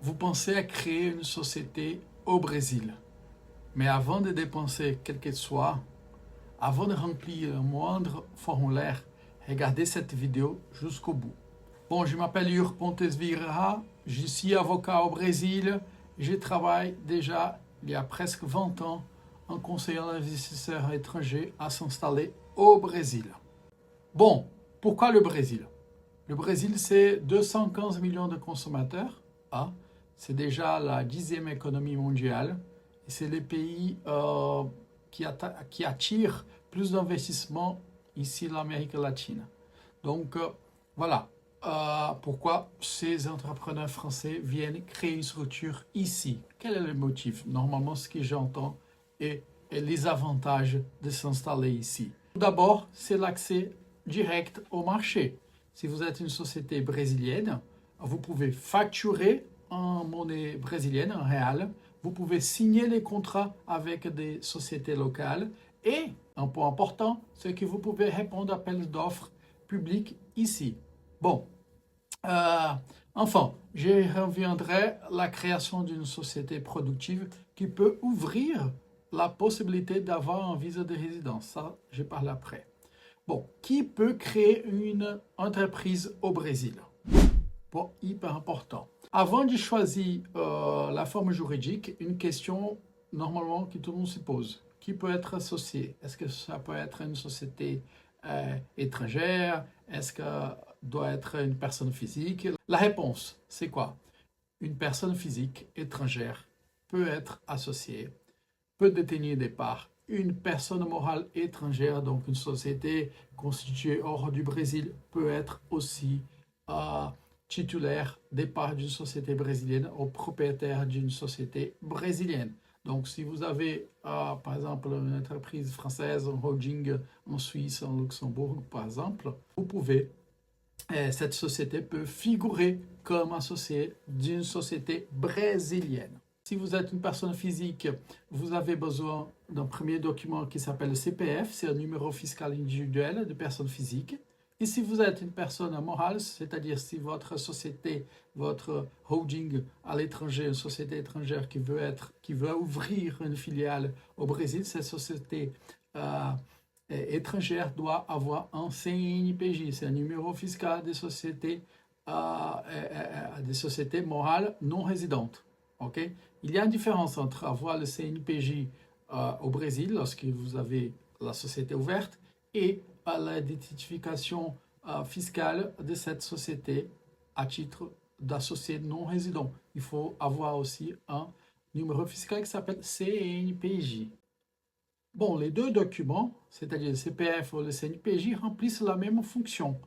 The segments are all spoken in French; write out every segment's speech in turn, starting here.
vous pensez à créer une société au Brésil. Mais avant de dépenser quel qu'il soit, avant de remplir le moindre formulaire, regardez cette vidéo jusqu'au bout. Bon, je m'appelle Jur Pontes Vieira, je suis avocat au Brésil. Je travaille déjà il y a presque 20 ans en conseillant les investisseurs étrangers à s'installer au Brésil. Bon, pourquoi le Brésil? Le Brésil, c'est 215 millions de consommateurs. Hein? C'est déjà la 10e économie mondiale. Et c'est le pays qui attire plus d'investissements ici en Amérique latine. Donc, voilà pourquoi ces entrepreneurs français viennent créer une structure ici. Quel est le motif? Normalement, ce que j'entends est les avantages de s'installer ici. Tout d'abord, c'est l'accès direct au marché. Si vous êtes une société brésilienne, vous pouvez facturer en monnaie brésilienne, en réal. Vous pouvez signer les contrats avec des sociétés locales. Et, un point important, c'est que vous pouvez répondre à appels d'offres publics ici. Bon, enfin, je reviendrai à la création d'une société productive qui peut ouvrir la possibilité d'avoir un visa de résidence. Ça, je parle après. Bon, qui peut créer une entreprise au Brésil? Bon, hyper important. Avant de choisir la forme juridique, une question normalement que tout le monde se pose. Qui peut être associé? Est-ce que ça peut être une société étrangère? Est-ce que doit être une personne physique? La réponse, c'est quoi? Une personne physique étrangère peut être associée, peut détenir des parts. Une personne morale étrangère, donc une société constituée hors du Brésil, peut être aussi titulaire des parts d'une société brésilienne ou propriétaire d'une société brésilienne. Donc, si vous avez, par exemple, une entreprise française, un holding en Suisse, en Luxembourg, par exemple, vous pouvez, cette société peut figurer comme associée d'une société brésilienne. Si vous êtes une personne physique, vous avez besoin d'un premier document qui s'appelle le CPF, c'est un numéro fiscal individuel de personne physique. Et si vous êtes une personne morale, c'est-à-dire si votre société, votre holding à l'étranger, une société étrangère qui veut ouvrir une filiale au Brésil, cette société étrangère doit avoir un CNPJ, c'est un numéro fiscal des sociétés morales non résidentes. Okay? Il y a une différence entre avoir le CNPJ au Brésil, lorsque vous avez la société ouverte, et à l'identification fiscale de cette société à titre d'associé non résident. Il faut avoir aussi un numéro fiscal qui s'appelle CNPJ. Bon, les deux documents, c'est-à-dire le CPF ou le CNPJ, remplissent la même fonction.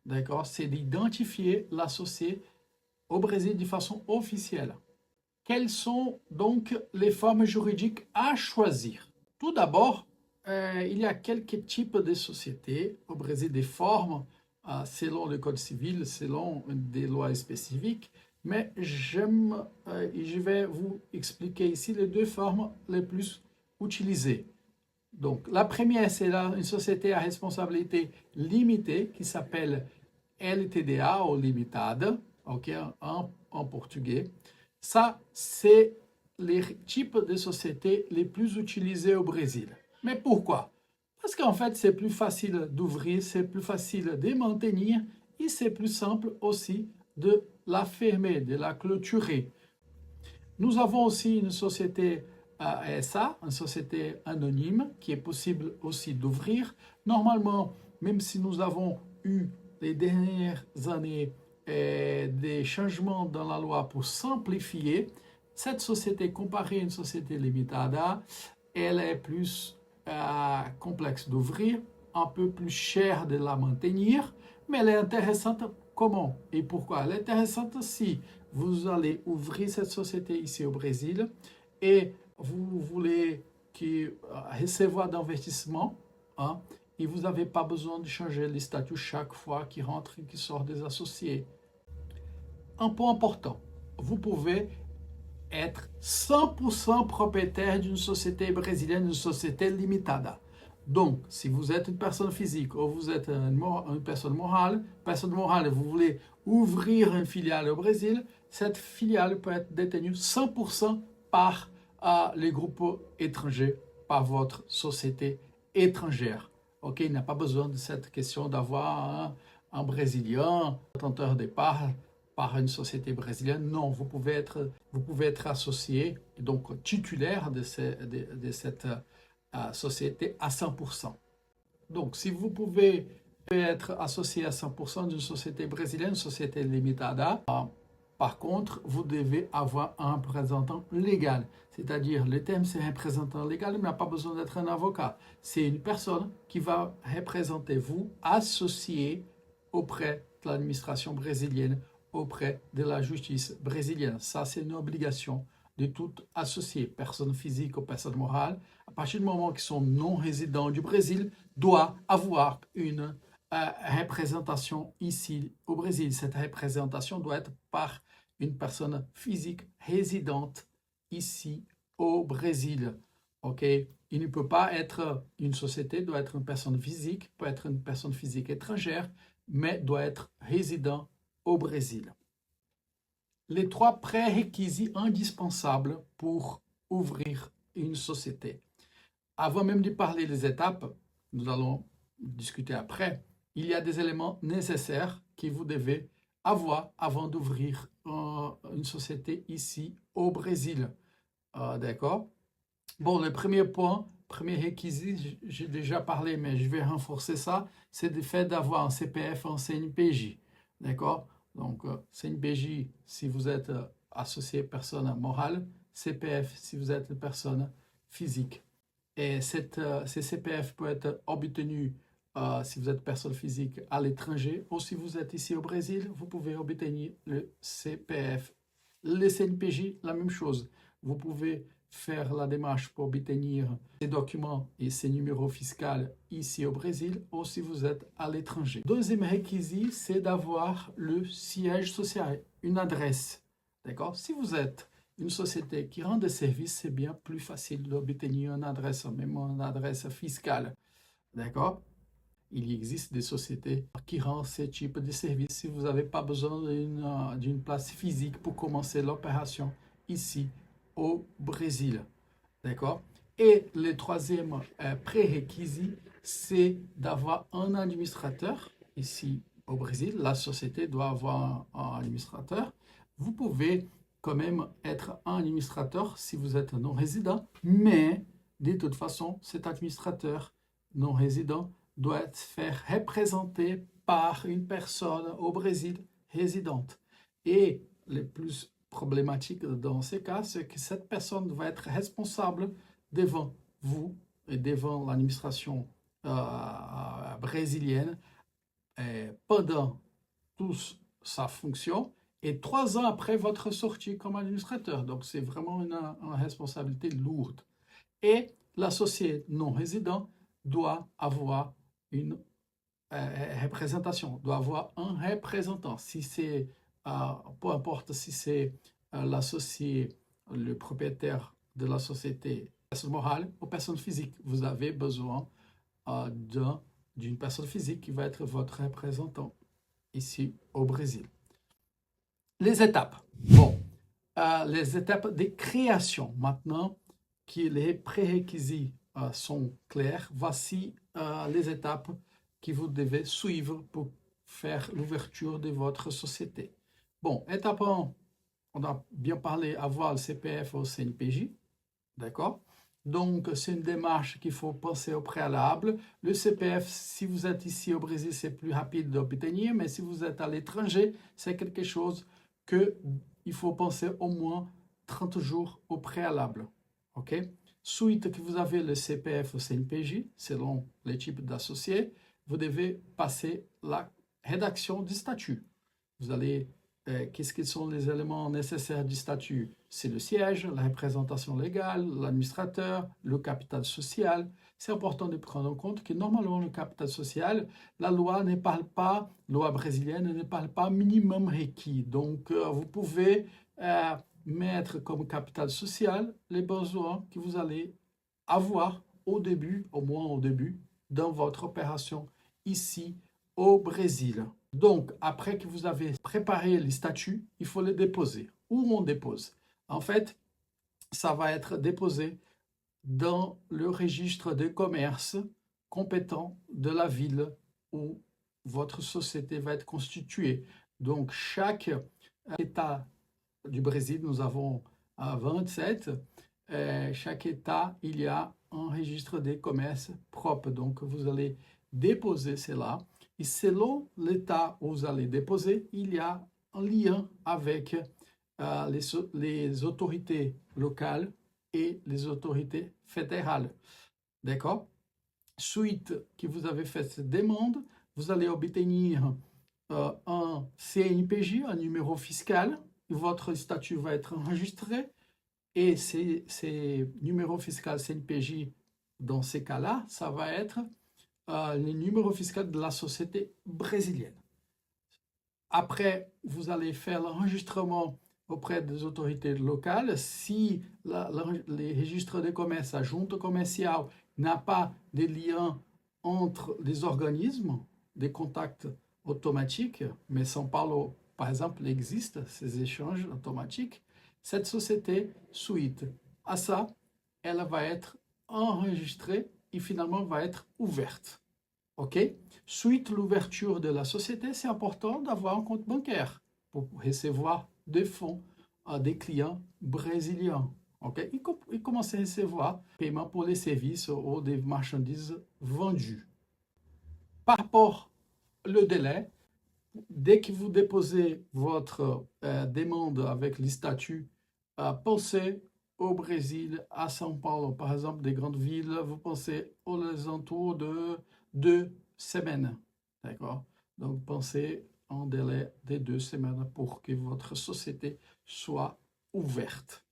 D'accord? C'est d'identifier l'associé au Brésil de façon officielle. Quelles sont donc les formes juridiques à choisir? Tout d'abord, il y a quelques types de sociétés au Brésil, des formes selon le Code civil, selon des lois spécifiques, mais je vais vous expliquer ici les deux formes les plus utilisées. Donc, la première, c'est une société à responsabilité limitée qui s'appelle LTDA ou Limitada, okay, en portugais. Ça, c'est les types de sociétés les plus utilisés au Brésil. Mais pourquoi? Parce qu'en fait, c'est plus facile d'ouvrir, c'est plus facile de maintenir et c'est plus simple aussi de la fermer, de la clôturer. Nous avons aussi une société SA, une société anonyme, qui est possible aussi d'ouvrir. Normalement, même si nous avons eu les dernières années des changements dans la loi pour simplifier, cette société comparée à une société limitada, elle est plus complexe d'ouvrir, un peu plus chère de la maintenir, mais elle est intéressante comment et pourquoi? Elle est intéressante si vous allez ouvrir cette société ici au Brésil et vous voulez recevoir d'investissement, hein, et vous n'avez pas besoin de changer les statuts chaque fois qu'il rentre et qu'il sort des associés. Un point important, vous pouvez être 100% propriétaire d'une société brésilienne, une société limitada. Donc, si vous êtes une personne physique ou vous êtes une personne morale, vous voulez ouvrir une filiale au Brésil, cette filiale peut être détenue 100% par les groupes étrangers, par votre société étrangère. Ok, il n'y a pas besoin de cette question d'avoir un Brésilien, détenteur des parts par une société brésilienne. Non, vous pouvez être associé, donc titulaire de cette société à 100%. Donc, si vous pouvez être associé à 100% d'une société brésilienne, société limitada, par contre, vous devez avoir un représentant légal. C'est-à-dire, le terme c'est représentant légal, mais n'a pas besoin d'être un avocat. C'est une personne qui va représenter vous, associé auprès de l'administration brésilienne, auprès de la justice brésilienne. Ça, c'est une obligation de tout associé, personne physique ou personne morale, à partir du moment qu'ils sont non résidents du Brésil, doit avoir une représentation ici au Brésil. Cette représentation doit être par une personne physique résidente ici au Brésil. Ok? Il ne peut pas être une société, doit être une personne physique, peut être une personne physique étrangère, mais doit être résident au Brésil. Les 3 prérequis indispensables pour ouvrir une société. Avant même de parler des étapes, nous allons discuter après, il y a des éléments nécessaires que vous devez avoir avant d'ouvrir une société ici au Brésil. D'accord? Bon, le premier point, premier réquisition, j'ai déjà parlé, mais je vais renforcer ça, c'est le fait d'avoir un CPF en CNPJ. D'accord? Donc, CNPJ, si vous êtes associé personne morale, CPF, si vous êtes une personne physique. Et ces CPF peuvent être obtenus si vous êtes personne physique à l'étranger ou si vous êtes ici au Brésil, vous pouvez obtenir le CPF. Le CNPJ, la même chose. Vous pouvez faire la démarche pour obtenir ces documents et ces numéros fiscaux ici au Brésil ou si vous êtes à l'étranger. Deuxième réquisition, c'est d'avoir le siège social, une adresse. D'accord? Si vous êtes une société qui rend des services, c'est bien plus facile d'obtenir une adresse, même une adresse fiscale. D'accord? Il existe des sociétés qui rendent ce type de service si vous n'avez pas besoin d'une place physique pour commencer l'opération ici au Brésil. D'accord? Et le troisième prérequis, c'est d'avoir un administrateur ici au Brésil. La société doit avoir un administrateur. Vous pouvez quand même être un administrateur si vous êtes non résident, mais de toute façon, cet administrateur non résident doit être fait représenter par une personne au Brésil résidente. Et le plus problématique dans ces cas, c'est que cette personne va être responsable devant vous et devant l'administration brésilienne pendant toute sa fonction et 3 ans après votre sortie comme administrateur. Donc, c'est vraiment une responsabilité lourde. Et l'associé non résident doit avoir une représentation, doit avoir un représentant. Si c'est, peu importe si c'est l'associé, le propriétaire de la société, personne morale ou personne physique, vous avez besoin d'une personne physique qui va être votre représentant ici au Brésil. Les étapes. Bon, les étapes de création. Maintenant que les prérequis sont clairs, voici les étapes que vous devez suivre pour faire l'ouverture de votre société. Bon, étape 1, on a bien parlé, avoir le CPF au CNPJ, d'accord? Donc, c'est une démarche qu'il faut penser au préalable. Le CPF, si vous êtes ici au Brésil, c'est plus rapide d'obtenir, mais si vous êtes à l'étranger, c'est quelque chose qu'il faut penser au moins 30 jours au préalable. OK? Suite que vous avez le CPF au CNPJ, selon les types d'associés, vous devez passer la rédaction du statut. Vous allez, qu'est-ce que sont les éléments nécessaires du statut? C'est le siège, la représentation légale, l'administrateur, le capital social. C'est important de prendre en compte que normalement le capital social, la loi ne parle pas, loi brésilienne ne parle pas minimum requis. Donc, vous pouvez mettre comme capital social les besoins que vous allez avoir au début, au moins au début, dans votre opération ici au Brésil. Donc, après que vous avez préparé les statuts, il faut les déposer. Où on dépose? En fait, ça va être déposé dans le registre de commerce compétent de la ville où votre société va être constituée. Donc, chaque État du Brésil, nous avons 27, chaque État, il y a un registre des commerces propre. Donc, vous allez déposer cela. Et selon l'État où vous allez déposer, il y a un lien avec les autorités locales et les autorités fédérales. D'accord? Suite que vous avez fait cette demande, vous allez obtenir un CNPJ, un numéro fiscal. Votre statut va être enregistré et ces numéros fiscaux CNPJ, dans ces cas-là, ça va être le numéro fiscal de la société brésilienne. Après, vous allez faire l'enregistrement auprès des autorités locales. Si les registres de commerce, la junta commerciale, n'a pas de lien entre les organismes, des contacts automatiques, mais São Paulo, par exemple, existe ces échanges automatiques, cette société, suite à ça, elle va être enregistrée et finalement va être ouverte. OK? Suite à l'ouverture de la société, c'est important d'avoir un compte bancaire pour recevoir des fonds à des clients brésiliens. OK? Et commencer à recevoir paiement pour les services ou des marchandises vendues. Par rapport au délai, dès que vous déposez votre demande avec les statuts, pensez au Brésil, à São Paulo, par exemple, des grandes villes, vous pensez aux alentours de 2 semaines. D'accord? Donc, pensez en délai de 2 semaines pour que votre société soit ouverte.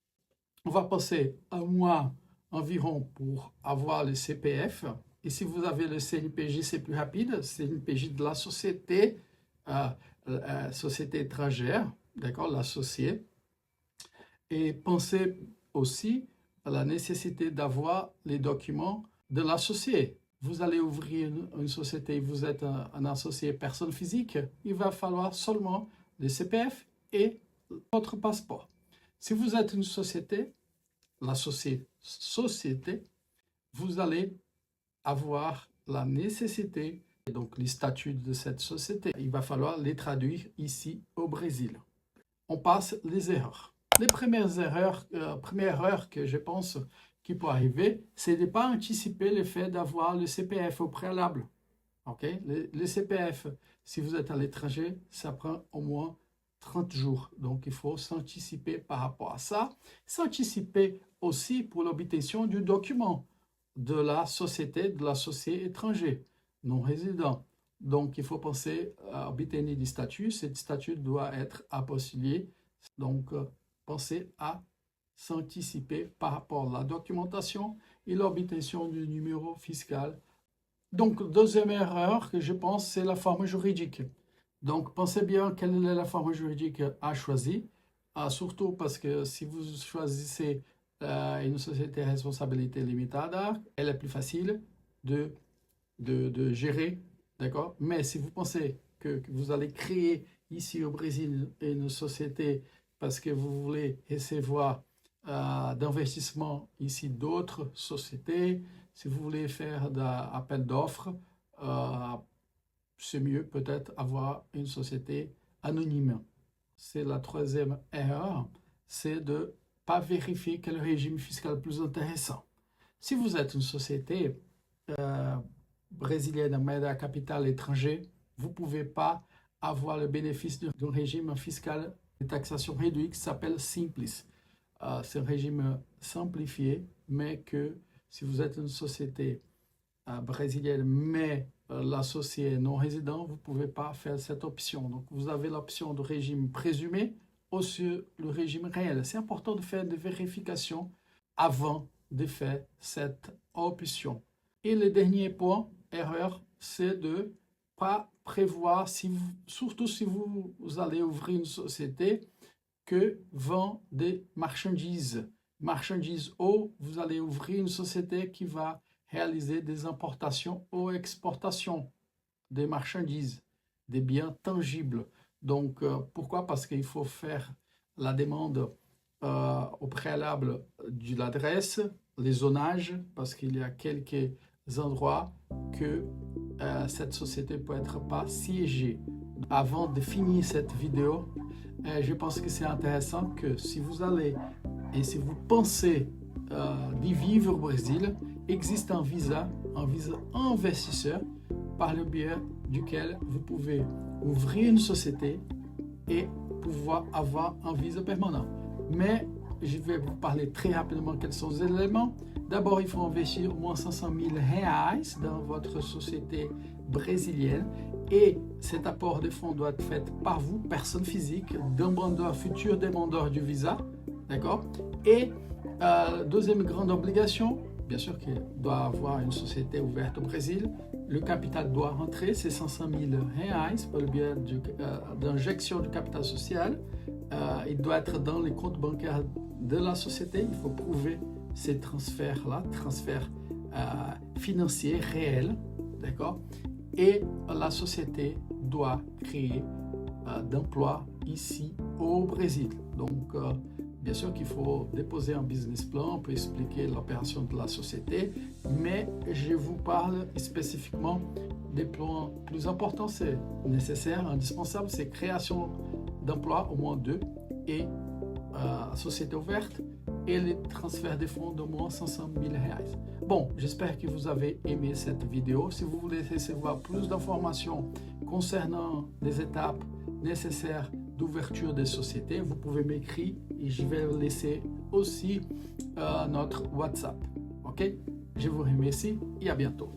On va passer un mois environ pour avoir le CPF. Et si vous avez le CNPJ, c'est plus rapide. CNPJ de la société, société étrangère, d'accord, l'associé. Et pensez aussi à la nécessité d'avoir les documents de l'associé. Vous allez ouvrir une société, vous êtes un associé personne physique, il va falloir seulement le CPF et votre passeport. Si vous êtes une société, l'associé société, vous allez avoir la nécessité, et donc les statuts de cette société, il va falloir les traduire ici au Brésil. On passe les erreurs. Les premières erreurs que je pense qui peut arriver, c'est de ne pas anticiper le fait d'avoir le CPF au préalable. Okay? Le CPF, si vous êtes à l'étranger, ça prend au moins 30 jours. Donc, il faut s'anticiper par rapport à ça. S'anticiper aussi pour l'obtention du document de la société, de l'associé étranger, non résident. Donc, il faut penser à obtenir des statuts. Cet statut doit être apostillé. Donc, pensez à s'anticiper par rapport à la documentation et l'obtention du numéro fiscal. Donc, deuxième erreur que je pense, c'est la forme juridique. Donc, pensez bien quelle est la forme juridique à choisir, surtout parce que si vous choisissez une société à responsabilité limitée, elle est plus facile de gérer, d'accord? Mais si vous pensez que vous allez créer ici au Brésil une société parce que vous voulez recevoir d'investissement ici d'autres sociétés, si vous voulez faire d'appel d'offres, c'est mieux peut-être avoir une société anonyme. C'est la troisième erreur, c'est de ne pas vérifier quel régime fiscal est plus intéressant. Si vous êtes une société brésilienne, mais à capital étranger, vous ne pouvez pas avoir le bénéfice d'un régime fiscal de taxation réduite qui s'appelle Simples. C'est un régime simplifié, mais que si vous êtes une société brésilienne, mais l'associé non résident, vous ne pouvez pas faire cette option. Donc, vous avez l'option de régime présumé ou sur le régime réel. C'est important de faire des vérifications avant de faire cette option. Et le dernier point, erreur, c'est de ne pas prévoir, surtout si vous allez ouvrir une société, que vend des marchandises. Marchandises ou vous allez ouvrir une société qui va réaliser des importations ou exportations des marchandises. des biens tangibles. Donc, pourquoi? Parce qu'il faut faire la demande au préalable de l'adresse, les zonages, parce qu'il y a quelques endroits que cette société peut être pas siégée. Avant de finir cette vidéo, je pense que c'est intéressant que si vous allez et si vous pensez d'y vivre au Brésil, existe un visa investisseur par le biais duquel vous pouvez ouvrir une société et pouvoir avoir un visa permanent. Mais je vais vous parler très rapidement quels sont les éléments. D'abord, il faut investir au moins 500 000 reais dans votre société brésilienne et cet apport de fonds doit être fait par vous, personne physique, demandeur, futur demandeur du visa, d'accord? Et deuxième grande obligation, bien sûr qu'il doit avoir une société ouverte au Brésil, le capital doit rentrer, c'est 500 000 reais par le biais d'injection du capital social. Il doit être dans les comptes bancaires de la société. Il faut prouver ces transferts-là, transferts financiers réels, d'accord? Et la société doit créer d'emplois ici au Brésil. Donc, bien sûr qu'il faut déposer un business plan, on peut expliquer l'opération de la société, mais je vous parle spécifiquement des points plus importants, c'est nécessaire, indispensable, c'est création d'emplois, au moins 2, et société ouverte, et les transferts de fonds d'au moins 500 000 reais. Bon, j'espère que vous avez aimé cette vidéo. Si vous voulez recevoir plus d'informations concernant les étapes nécessaires d'ouverture des sociétés, vous pouvez m'écrire et je vais laisser aussi notre WhatsApp. Ok? Je vous remercie et à bientôt.